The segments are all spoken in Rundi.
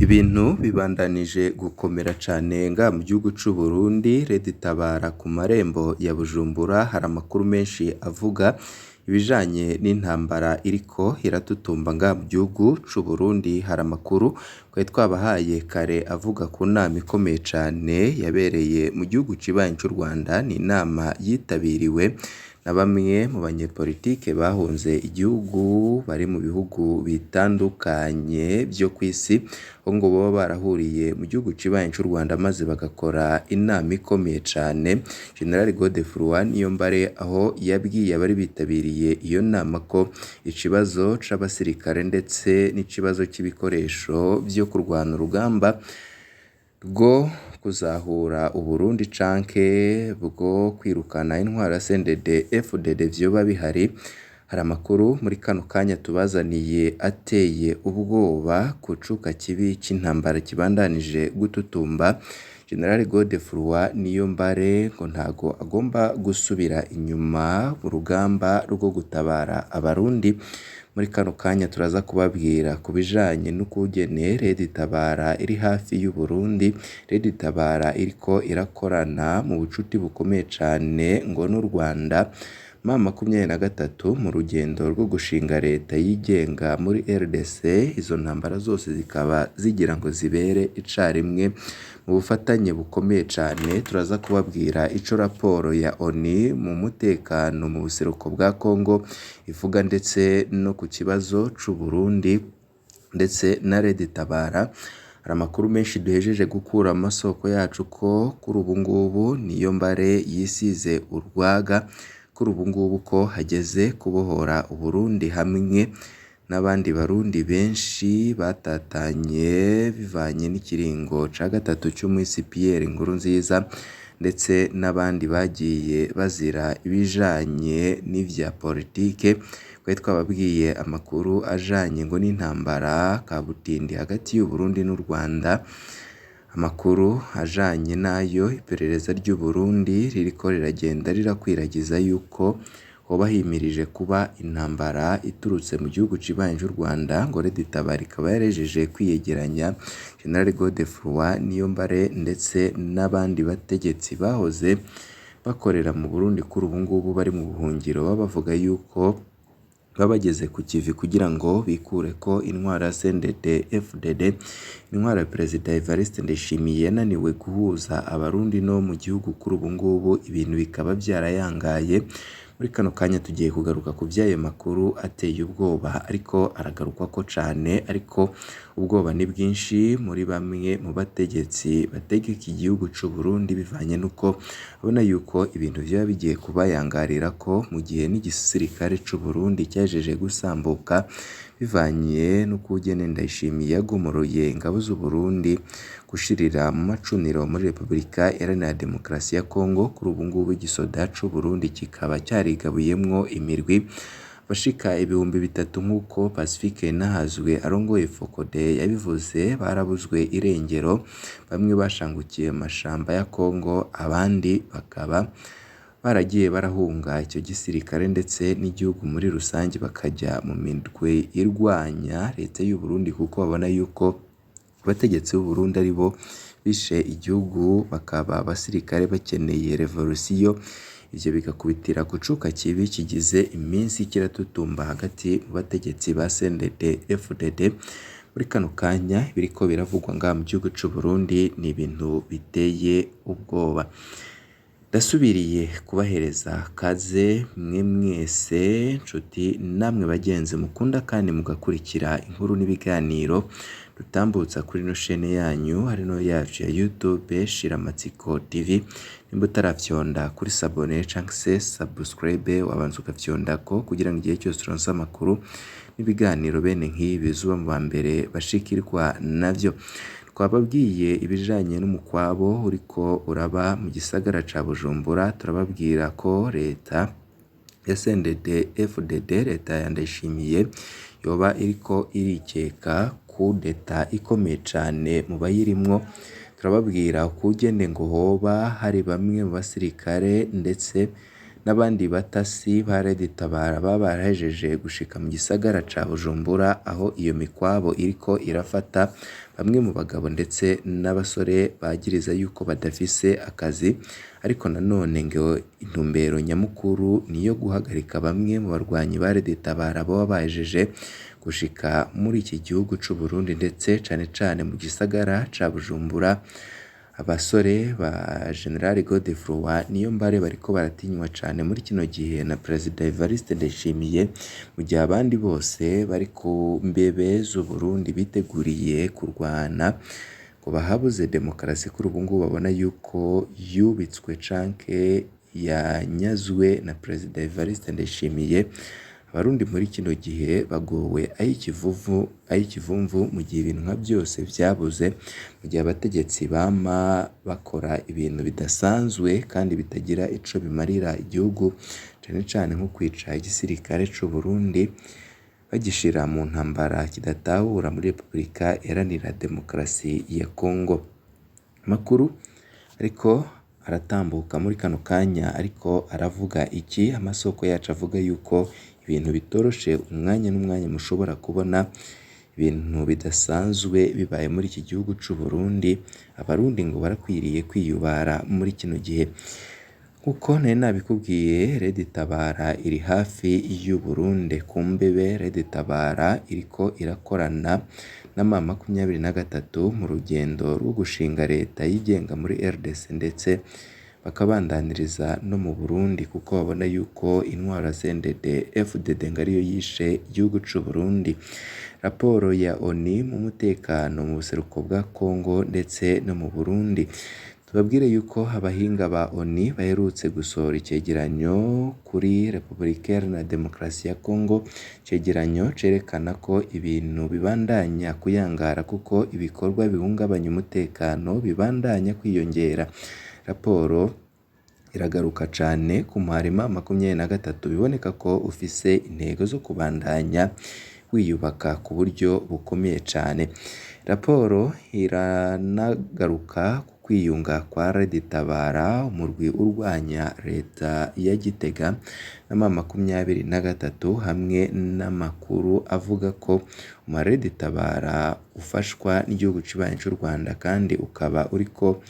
Ibintu bibandanije gukomera cane ngaha mu gihugu c'u Burundi, Leta itabara ku marembo ya Bujumbura, hari amakuru menshi avuga ibijanye n'intambara iriko iratutumba ngaha mu gihugu c'u Burundi. Hari amakuru twari twabahaye kare avuga ku nama ikomeye cane yabereye mu gihugu cibanyi c'u Rwanda. Ni inama yitabiriwe na bamwe mu banyepolitike bahunze igihugu bari mu bihugu bitandukanye vyo kw'isi, aho ngo boba barahuriye mu gihugu cibanyi c'u Rwanda maze bagakora inama ikomeye cane. General Godefroid Niyombare aho yabwiye abari bitabiriye iyo nama ko ikibazo c'abasirikare ndetse n'ikibazo c'ibikoresho vyo kurwana urugamba rwo kuzahura Uburundi canke bwo kwirukana intwaro ya CNDD-FDD vyoba bihari. Hari amakuru muri kano kanya tubazaniye ateye ubwoba ku cuka kibi c'intambara kibandanije gututumba. General Godefroid Niyombare ngo ntago agomba gusubira inyuma mu rugamba rwo gutabara abarundi. Muri kano kanya turaza kubabwira ku bijanye n'ukungene Leta itabara iri hafi y'u Burundi. Leta itabara iriko irakorana mu bucuti bukomeye cane ngo n'u Rwanda. M23 mu rugendo rwo gushinga leta yigenga muri RDC, izo ntambara zose zikaba zigira ngo zibere icarimwe mu bufatanye bukomeye cane. Turaza kubabwira ico raporo ya ONU mu mutekano mu buseruko bwa Congo ivuga, ndetse no ku kibazo c'u Burundi ndetse na Leta itabara. Hari amakuru menshi duhejeje gukura mu masoko yacu ko kuri ubu ngubu Niyombare yisize urwaga, kuri ubu ngubu ko hageze kubohora Uburundi hamwe n'abandi barundi benshi batatanye bivanye n'ikiringo ca gatatu c'umuhisi Pierre Nkurunziza, ndetse n'abandi bagiye bazira ibijanye n'ivya politike. Twari twababwiye amakuru ajanye ngo n'intambara kabutindi hagati y'u Burundi n'u Rwanda, amakuru ajanye nayo iperereza ry'u Burundi ririko riragenda rirakwiragiza yuko hoba himirije kuba intambara iturutse mu gihugu cibanyi c'u Rwanda, ngo Leta itabara ikaba yarejeje kwiyegeranya. General Godefroid Niyombare ndetse n'abandi bategetsi bahoze bakorera mu Burundi kuri ubu ngubu bari mu buhungiro, baba bavuga yuko baba bageze ku kivi kugira ngo bikureko intwaro ya CNDD-FDD. Intwaro ya Perezida Evariste Ndayishimiye yananiwe guhuza abarundi no mu gihugu kuri ubu ngubu, ibintu bikaba vyarayangaye. Muri kano kanya tugiye kugaruka ku vy'ayo makuru ateye ubwoba ariko aragarukwako cane, ariko ubwoba ni bwinshi muri bamwe mu bategetsi bategeka igihugu c'u Burundi, bivanye nuko babona yuko ibintu vyoba bigiye kubayangarirako mu gihe n'igisirikare c'u Burundi cyajeje gusambuka, bivanye n'ukungene Ndayishimiye yagomoroye ingabo z'u Burundi gushirira mu macuniro muri Repubulika Iharanira Demokarasi ya Congo. Kuri ubu ngubu igisoda c'u Burundi kikaba carigabuyemwo imirwi bashika 3,000 nk'uko Pacifique Nahazwe arongoye Focode yabivuze. Barabuzwe irengero, bamwe bashangukiye mu mashamba ya Congo, abandi bakaba baragiye barahunga icyo gisirikare ndetse n'igihugu muri rusange bakajya mu mirwi irwanya leta y'u Burundi, kuko babona yuko abategetsi b'u Burundi ari bo bishe igihugu, bakaba abasirikare bakeneye revolution. Ivyo bigakubitira gucuka kibi kigize iminsi kiratutumba hagati mu bategetsi ba CNDD-FDD. Muri kano kanya biriko biravugwa ngaha mu gihugu c'u Burundi ni ibintu biteye ubwoba. Ndasubiriye kubahereza kaze mwe mwese nshuti namwe bagenzi mukunda kandi mugakurikira inkuru n'ibiganiro dutambutsa kuri no chaîne yanyu harino yacu ya YouTube Shiramatsiko TV. Nimba utaravyonda kuri s'abonner canke se subscribe, wabanza ukavyondako kugira ngo igihe cyose turonse amakuru n'ibiganiro bene nk'ibi zuba mu bambere bashikirwa navyo. Twababwiye ibijanye n'umukwabo uriko uraba mu gisagara ca Bujumbura. Turababwira ko leta ya CNDD-FDD, leta ya Ndayishimiye, yoba iriko irikeka kudeta ikomeye cane mu bayirimwo. Turababwira ukungene ngo hoba hari bamwe mu basirikare ndetse n'abandi batasi ba Tabara baba barahejeje gushika mu gisagara ca Bujumbura aho iyo mikwabo iriko irafata bamwe mu bagabo ndetse n'abasore bagiriza yuko badafise akazi, ariko nanone ngo intumbero nyamukuru niyo guhagarika bamwe mu barwanyi ba Tabara baba bahejeje gushika muri iki gihugu c'u Burundi ndetse cane cane mu gisagara ca Bujumbura. Abasore ba General Godefroid Niyombare bariko baratinywa cane muri kino gihe na Perezida Evariste Ndayishimiye, mu gihe abandi bose bari ku mbebe z'u Burundi biteguriye kurwana ngo bahabuze demokarasi kuri ubu ngubu babona yuko yubitswe canke yanyazwe na Perezida Evariste Ndayishimiye. Abarundi muri kino gihe bagowe ay'ikivumvu mu gihe ibintu nka byose vyabuze, mu gihe abategetsi bama bakora ibintu bidasanzwe kandi bitagira ico bimarira igihugu, cane cane nko kwica igisirikare c'u Burundi bagishira mu ntambara kidatahura muri Repubulika Iharanira Demokarasi ya Kongo. Amakuru ariko aratambuka muri kano kanya ariko aravuga iki? Amasoko yacu avuga yuko ibintu bitoroshe, umwanya n'umwanya mushobora kubona ibintu bidasanzwe bibaye muri iki gihugu c'u Burundi. Abarundi ngo barakwiriye kwiyubara muri kino gihe. Nkuko nari nabikubwiye, Tabara iri hafi y'u Burundi ku mbebe. Tabara iriko irakorana na M23 mu rugendo rwo gushinga leta yigenga muri RDC ndetse bakabandaniriza no mu Burundi kuko babona yuko intwaro CNDD FDD ngo ariyo yishe igihugu c'u Burundi. Raporo ya ONU mu mutekano mu buseruko bwa Kongo ndetse no mu Burundi. Tubabwire yuko abahinga ba ONU baherutse gusohora icegeranyo kuri Repubulika Iharanira Demokarasi ya Kongo. Icegeranyo cerekana ko ibintu bibandanya kuyangara kuko ibikorwa bihungabanya umutekano bibandanya kwiyongera. Raporo iragaruka cane ku muharima 23 biboneka ko ufise intego zo kubandanya wiyubaka ku buryo bukomeye cane. Raporo iranagaruka ku kwiyunga kwa Tabara, umurwi urwanya leta ya Gitega na M23, hamwe n'amakuru avuga ko Tabara ufashwa n'igihugu cibanyi c'u Rwanda kandi ukaba uriko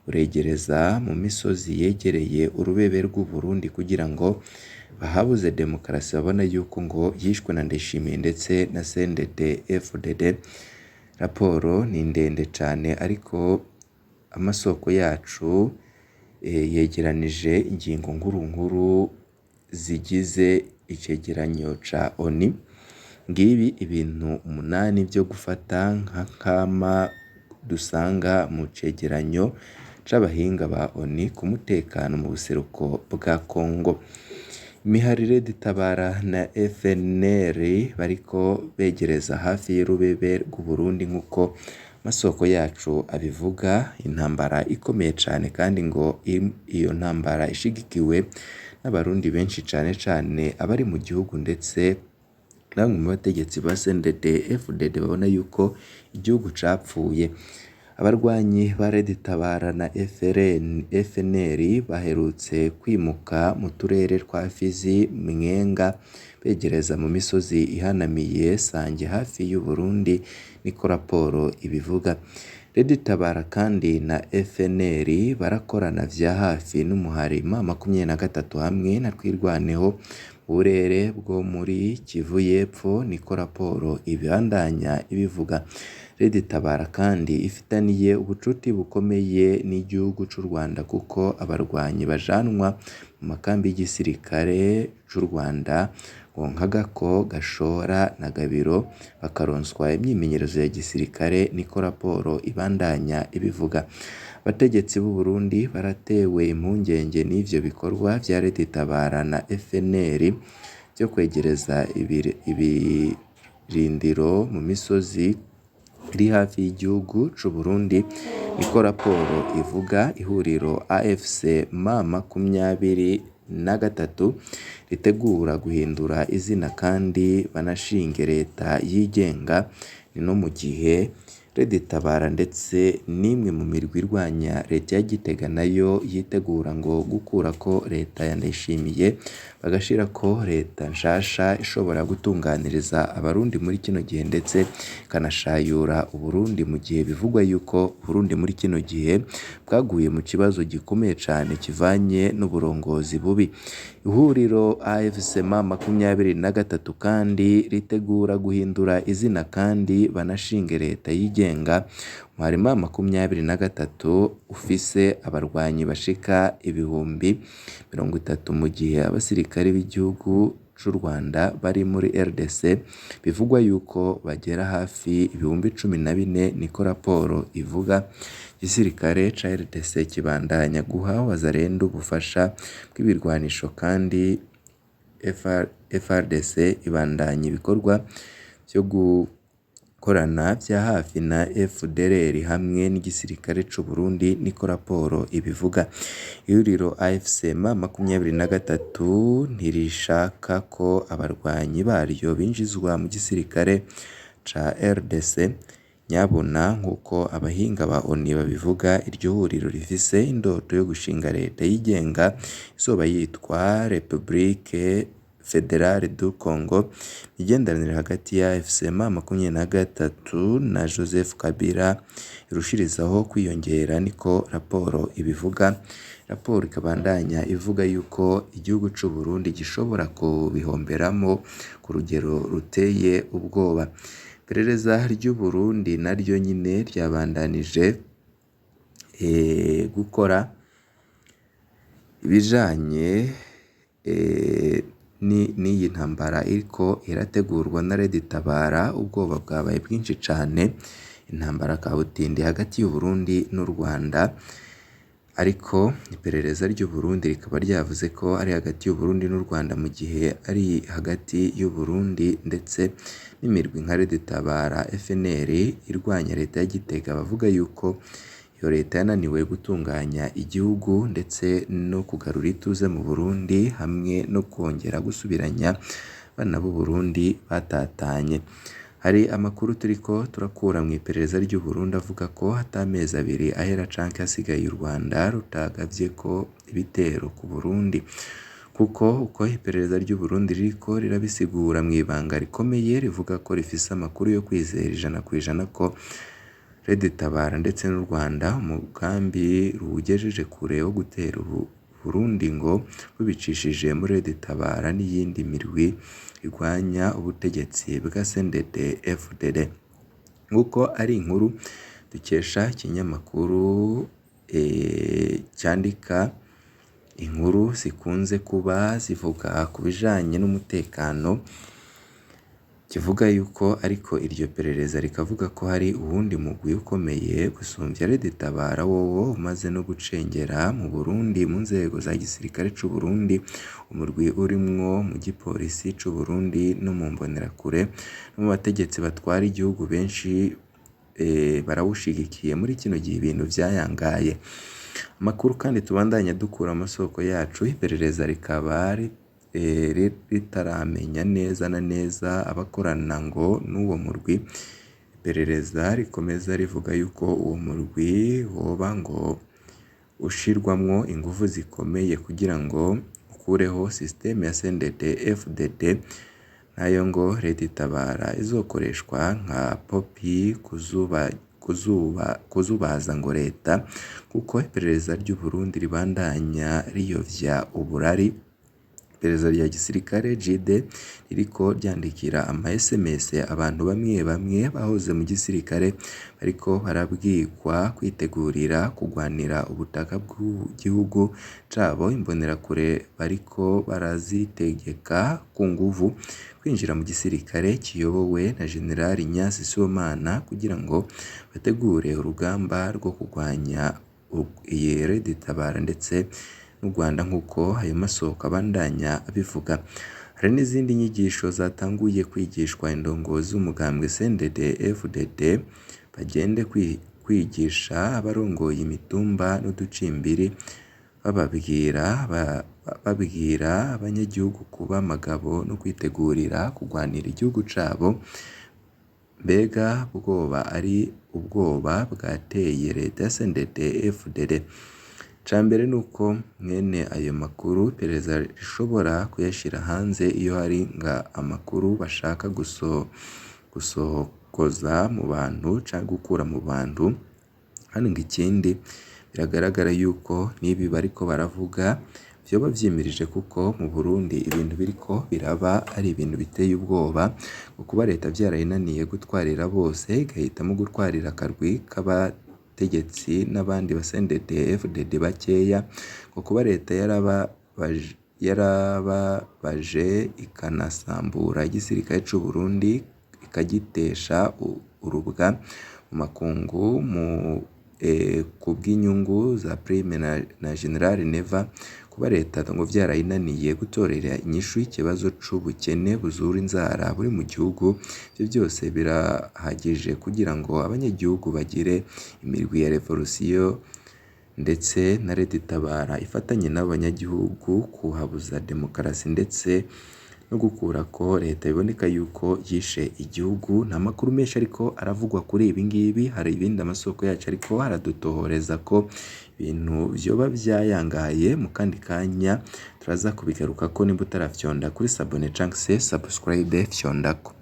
uregereza mu misozi yegereye urubebe rw'u Burundi kugira ngo bahabuze demokarasi. Babona yuko ngo yishwe na Ndayishimiye ndetse na CNDD FDD. Raporo ni ndende cane ariko amasoko yacu yegeranije ingingo nkuru zigize icegeranyo ca ONU. Ngibi ibintu 8 byo gufata nk'akama dusanga mu cegeranyo c'abahinga ba ONU ku mutekano mu buseruko bwa Kongo. Imiharire Tabara na FNL bariko begereza hafi y'urubebe rw'u Burundi nkuko masoko yacu abivuga. Intambara ikomeye cane kandi ngo iyo ntambara ishigikiwe n'abarundi benshi cane cane abari mu gihugu ndetse bamwe mu bategetsi ba CNDD FDD babona yuko igihugu capfuye. Abarwanyi ba Tabara na FNL baherutse kwimuka mu turere twa Fizi, Mwenga begereza mu misozi ihanamiye Sange hafi y'u Burundi, niko raporo ibivuga. Tabara kandi na FNL barakorana vya hafi n'umuharima 23 hamwe na Twirwaneho burere bwo muri Kivu y'Epfo, niko raporo ibandanya ibivuga. Tabara kandi ifitaniye ubucuti bukomeye n'igihugu c'u Rwanda kuko abarwanyi bajanwa mu makambi y'igisirikare c'u Rwanda ngo nka Gako, Gashora na Gabiro bakaronswa imyimenyerezo ya gisirikare, niko raporo ibandanya ibivuga. Abategetsi b'u Burundi baratewe impungenge n'ivyo bikorwa vya Tabara na FNL byo kwegereza ibirindiro mu misozi iri hafi y'igihugu c'u Burundi, niko raporo ivuga. Ihuriro AFC M23 ritegura guhindura izina kandi banashinge leta yigenga. Ni no mu gihe Red Tabara ndetse n'imwe mu mirwi irwanya leta ya Gitega nayo yitegura ngo gukurako leta ya Ndayishimiye bagashirako leta nshasha ishobora gutunganiriza abarundi muri kino gihe ndetse ikanashayura Uburundi mu gihe bivugwa yuko Burundi muri kino gihe bwaguye mu kibazo gikomeye cane kivanye n'uburongozi bubi. Ihuriro AFCM 23 kandi ritegura guhindura izina kandi banashinge leta yigenga. Umwarima 23 ufise abarwanyi bashika ibihumbi 30 mu gihe abasirikare b'igihugu c'u Rwanda bari muri RDC bivugwa yuko bagera hafi ibihumbi 14 niko raporo ivuga. Igisirikare ca RDC kibandanya guha wazalendo ubufasha bw'ibirwanisho kandi FRDC ibandanya ibikorwa byo gukorana vya hafi na FDLR hamwe n'igisirikare c'u Burundi niko raporo ibivuga. Ihuriro AFCM 23 ntirishaka ko abarwanyi baryo binjizwa mu gisirikare ca RDC. Nyabona nk'uko abahinga ba ONU babivuga, iryo huriro rifise indoto yo gushinga leta yigenga izoba yitwa Republique Fédérale du Congo. Imigenderanire hagati ya AFCM 23 na Joseph Kabila irushirizaho kwiyongera niko raporo ibivuga. Raporo ikabandanya ivuga yuko igihugu c'u Burundi gishobora kubihomberamo ku rugero ruteye ubwoba. Iperereza ry'u Burundi naryo nyine ryabandanije gukora ibijanye n'iyi ntambara iriko irategurwa na Red Tabara. Ubwoba bwabaye bwinshi cane, intambara kabutindi hagati y'u Burundi n'u Rwanda, ariko iperereza ry'u Burundi rikaba ryavuze ko ari hagati y'u Burundi n'u Rwanda mu gihe ari hagati y'u Burundi ndetse n'imirwi nka Red Tabara FNL irwanya leta ya Gitega. Bavuga yuko iyo leta yananiwe gutunganya igihugu ndetse no kugarura ituze mu Burundi hamwe no kongera gusubiranya abana b'u Burundi batatanye. Hari amakuru turiko turakura mu iperereza ry'u Burundi avuga ko hatamezi abiri ahera canke hasigaye u Rwanda rutagavyeko ibitero ku Burundi, kuko uko iperereza ry'u Burundi ririko rirabisigura mu ibanga rikomeye rivuga ko rifise amakuru yo kwizera 100% ko Red Tabara ndetse n'u Rwanda umugambi ruwugejeje kure wo gutera Burundi ngo rubicishije muri Red Tabara n'iyindi mirwi igwanya ubutegetsi bwa CNDD FDD. Nguko ari inkuru dukesha ikinyamakuru cyandika inkuru zikunze kuba zivuga ku bijanye n'umutekano, kivuga yuko ariko iryo perereza rikavuga ko hari uwundi mugwi ukomeye gusumbya Red Tabara wowo umaze no gucengera mu Burundi mu nzego za gisirikare c'u Burundi. Umurwi urimwo mu gipolisi c'u Burundi no mu mbonerakure no mu bategetsi batwara igihugu benshi barawushigikiye muri kino gihe ibintu vyayangaye. Amakuru kandi tubandanya dukura amasoko yacu, iperereza rikaba ritaramenya neza na neza abakorana ngo n'uwo murwi. Iperereza rikomeza rivuga yuko uwo murwi woba ngo ushirwamwo ingufu zikomeye kugira ngo ukureho systeme ya CNDD FDD, nayo ngo Red Tabara izokoreshwa nka popi kuzubaza ngo leta, kuko iperereza ry'u Burundi ribandanya riyovya uburari. Iperereza rya gisirikare JID ririko ryandikira ama SMS abantu bamwe bamwe bahoze mu gisirikare bariko barabwirwa kwitegurira kugwanira ubutaka bw'igihugu cabo. Imbonerakure bariko barazitegeka ku nguvu kwinjira mu gisirikare kiyobowe na General Ignace Sibomana kugira ngo bategure urugamba rwo kugwanya iyi Red Tabara ndetse n'u Rwanda, nk'uko ayo masoko abandanya abivuga. Hari n'izindi nyigisho zatanguye kwigishwa indongozi z'umugambwe CNDD FDD bagende kwigisha abarongoye imitumba n'uducimbiri babwira abanyagihugu kuba amagabo no kwitegurira kugwanira igihugu cabo mbega bwoba ari ubwoba bwateye leta ya CNDD-FDD. Ica mbere nuko mwene ayo makuru iperereza rishobora kuyashira hanze iyo hari amakuru bashaka gusokoza mu bantu canke gukura mu bantu. Hano ikindi biragaragara yuko n'ibi bariko baravuga vyoba vyimirije, kuko mu Burundi ibintu biriko biraba ari ibintu biteye ubwoba, kuba leta vyarayinaniye gutwarira bose igahitamo gutwarira akarwi k'abategetsi n'abandi ba CNDD-FDD bakeya, kuba leta yarababaje ikanasambura igisirikare c'u Burundi ikagitesha urubwa mu makungu ku bw'inyungu za Prime na General Neva. Kuba leta ngo vyarayinaniye gutorera inyishu ikibazo c'ubukene buzura inzara buri mu gihugu, ivyo byose birahagije kugira ngo abanyagihugu bagire imirwi ya revolution, ndetse na Leta itabara ifatanye n'abanyagihugu kuhabuza demokarasi ndetse no gukura ko leta biboneka yuko yishe igihugu. Nta makuru menshi ariko aravugwa kuri ibi ngibi, hari ibindi amasoko yacu ariko aradutohoreza ko ibintu vyoba vyayangaye. Mu kandi kanya turaza kubigaruka ko nimba utarafyonda kuri sabone canke se subscribe fyondako.